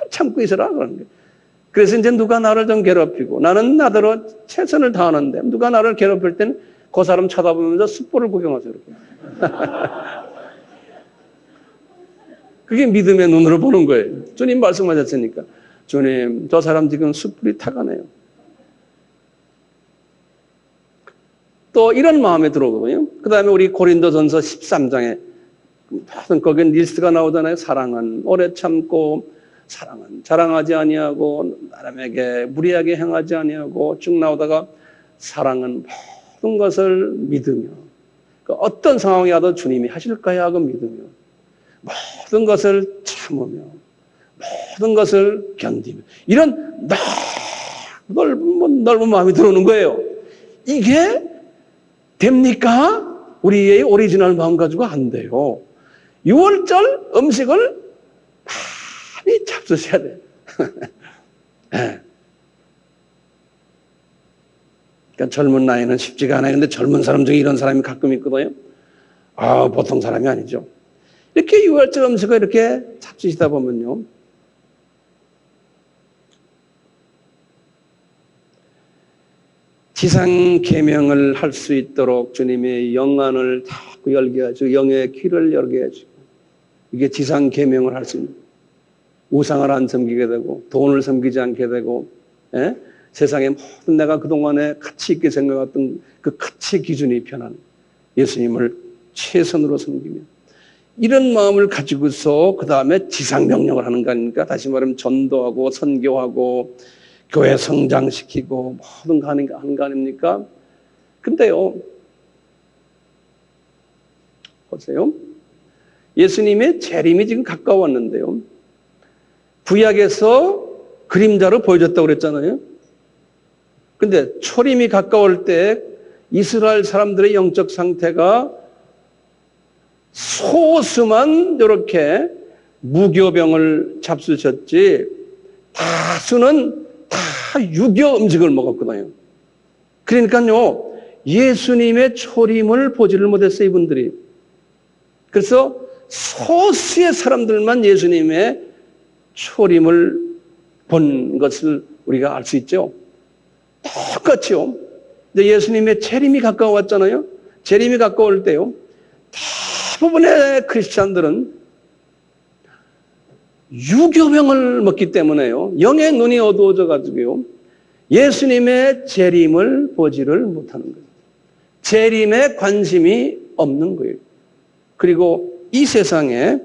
참고 있어라 그러는 거예요. 그래서 이제 누가 나를 좀 괴롭히고, 나는 나대로 최선을 다하는데 누가 나를 괴롭힐 때는 그 사람 쳐다보면서 숯불을 구경하세요. 이렇게. 그게 믿음의 눈으로 보는 거예요. 주님 말씀하셨으니까. 주님, 저 사람 지금 숯불이 타가네요. 또 이런 마음에 들어오거든요. 그 다음에 우리 고린도전서 13장에 거기에 리스트가 나오잖아요. 사랑은 오래 참고, 사랑은 자랑하지 아니하고, 사람에게 무리하게 행하지 아니하고 쭉 나오다가 사랑은 모든 것을 믿으며, 그러니까 어떤 상황이 와도 주님이 하실까야 하고 믿으며, 모든 것을 참으며, 모든 것을 견디며, 이런 넓은 마음이 들어오는 거예요. 이게 됩니까? 우리의 오리지널 마음 가지고 안 돼요. 6월절 음식을 많이 잡수셔야 돼요. 네. 그러니까 젊은 나이는 쉽지가 않아요. 근데 젊은 사람 중에 이런 사람이 가끔 있거든요. 보통 사람이 아니죠. 이렇게 6월절 음식을 이렇게 잡수시다 보면요, 지상 계명을 할 수 있도록 주님의 영안을 자꾸 열게 하시고, 영의 귀를 열게 하시고, 이게 지상 계명을 할 수 있는, 우상을 안 섬기게 되고 돈을 섬기지 않게 되고, 예? 세상에 모든 내가 그동안에 가치 있게 생각했던 그 가치 기준이 변하는, 예수님을 최선으로 섬기며, 이런 마음을 가지고서 그 다음에 지상 명령을 하는 거 아닙니까? 다시 말하면 전도하고 선교하고 교회 성장시키고 모든 거 하는 거 아닙니까? 근데요, 보세요. 예수님의 재림이 지금 가까웠는데요. 구약에서 그림자로 보여줬다고 그랬잖아요. 근데 초림이 가까울 때 이스라엘 사람들의 영적 상태가 소수만 이렇게 무교병을 잡수셨지 다수는 다 유교 음식을 먹었거든요. 그러니까요, 예수님의 초림을 보지를 못했어요, 이분들이. 그래서 소수의 사람들만 예수님의 초림을 본 것을 우리가 알 수 있죠. 똑같죠. 예수님의 재림이 가까웠잖아요. 재림이 가까울 때요, 대부분의 크리스찬들은 유교병을 먹기 때문에요, 영의 눈이 어두워져 가지고요, 예수님의 재림을 보지를 못하는 거예요. 재림에 관심이 없는 거예요. 그리고 이 세상의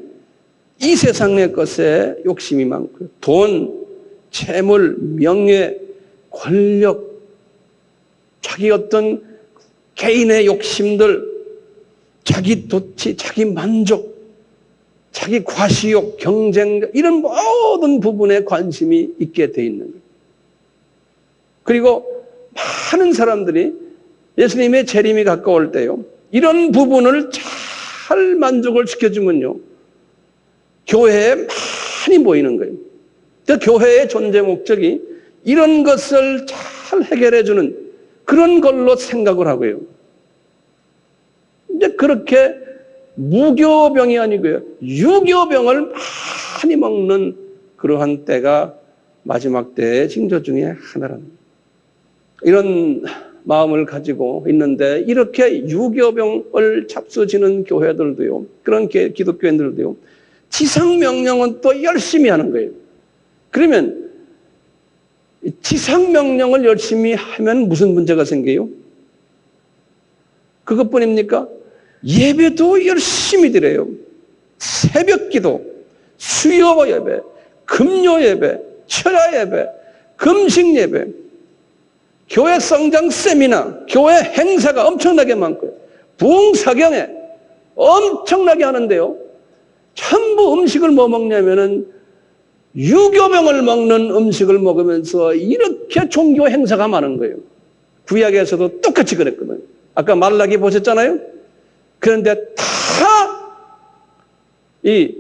것에 욕심이 많고요. 돈, 재물, 명예, 권력, 자기 어떤 개인의 욕심들, 자기 도취, 자기 만족, 자기 과시욕, 경쟁, 이런 모든 부분에 관심이 있게 돼 있는 거예요. 그리고 많은 사람들이 예수님의 재림이 가까울 때요, 이런 부분을 잘 만족을 시켜주면요, 교회에 많이 모이는 거예요. 그 교회의 존재 목적이 이런 것을 잘 해결해주는 그런 걸로 생각을 하고요. 이제 그렇게 무교병이 아니고요, 유교병을 많이 먹는 그러한 때가 마지막 때의 징조 중에 하나랍니다. 이런 마음을 가지고 있는데, 이렇게 유교병을 잡수지는 교회들도요, 그런 기독교인들도요, 지상명령은 또 열심히 하는 거예요. 그러면 지상명령을 열심히 하면 무슨 문제가 생겨요? 그것뿐입니까? 예배도 열심히 드려요. 새벽기도, 수요 예배, 금요 예배, 철야 예배, 금식 예배, 교회 성장 세미나, 교회 행사가 엄청나게 많고요. 부흥사경회 엄청나게 하는데요, 전부 음식을 뭐 먹냐면은 유교병을 먹는 음식을 먹으면서 이렇게 종교 행사가 많은 거예요. 구약에서도 똑같이 그랬거든요. 아까 말라기 보셨잖아요. 그런데 다 이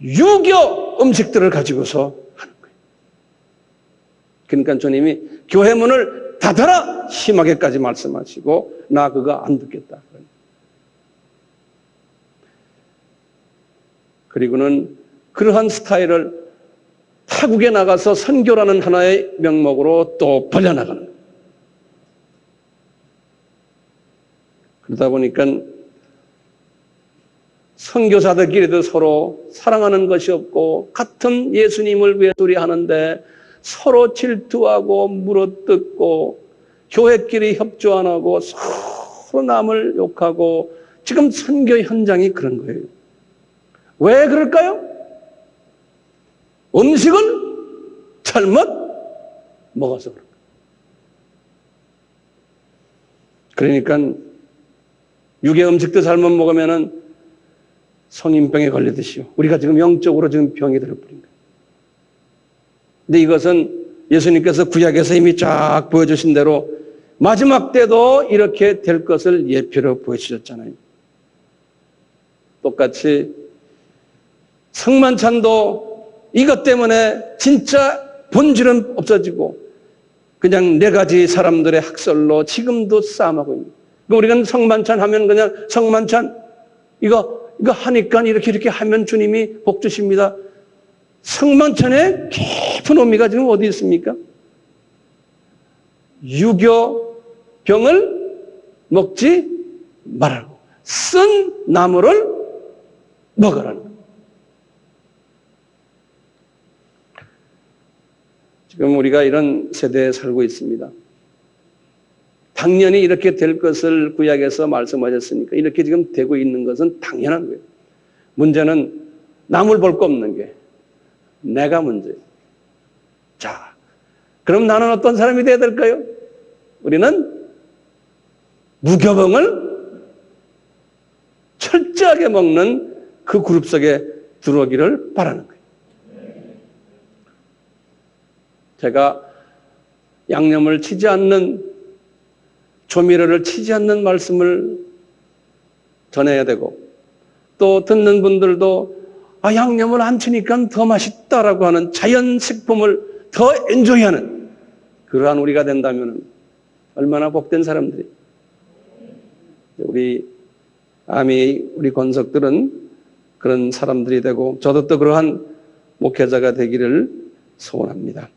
유교 음식들을 가지고서 하는 거예요. 그러니까 주님이 교회 문을 닫아라 심하게까지 말씀하시고, 나 그거 안 듣겠다. 그리고는 그러한 스타일을 타국에 나가서 선교라는 하나의 명목으로 또 벌려나가는 거예요. 그러다 보니까 선교사들끼리도 서로 사랑하는 것이 없고, 같은 예수님을 위해 소리하는데 서로 질투하고 물어뜯고, 교회끼리 협조 안 하고 서로 남을 욕하고, 지금 선교 현장이 그런 거예요. 왜 그럴까요? 음식을 잘못 먹어서 그런 거예요. 그러니까 육의 음식도 잘못 먹으면은 성인병에 걸리듯이요, 우리가 지금 영적으로 지금 병이 들어버린 거예요. 근데 이것은 예수님께서 구약에서 이미 쫙 보여주신 대로 마지막 때도 이렇게 될 것을 예표로 보여주셨잖아요. 똑같이 성만찬도 이것 때문에 진짜 본질은 없어지고 그냥 네 가지 사람들의 학설로 지금도 싸움하고 있는 거예요. 우리는 성만찬 하면 그냥 성만찬 이거 하니까 이렇게 하면 주님이 복 주십니다. 성만찬의 깊은 의미가 지금 어디 있습니까? 유교병을 먹지 말라고, 쓴 나무를 먹으라는 거예요. 지금 우리가 이런 세대에 살고 있습니다. 당연히 이렇게 될 것을 구약에서 말씀하셨으니까 이렇게 지금 되고 있는 것은 당연한 거예요. 문제는 남을 볼 거 없는 게 내가 문제예요. 자, 그럼 나는 어떤 사람이 되어야 될까요? 우리는 무교병을 철저하게 먹는 그 그룹 속에 들어오기를 바라는 거예요. 제가 양념을 치지 않는, 조미료를 치지 않는 말씀을 전해야 되고, 또 듣는 분들도 양념을 안 치니까 더 맛있다라고 하는 자연식품을 더 엔조이하는 그러한 우리가 된다면 얼마나 복된 사람들이. 우리 우리 권석들은 그런 사람들이 되고, 저도 또 그러한 목회자가 되기를 소원합니다.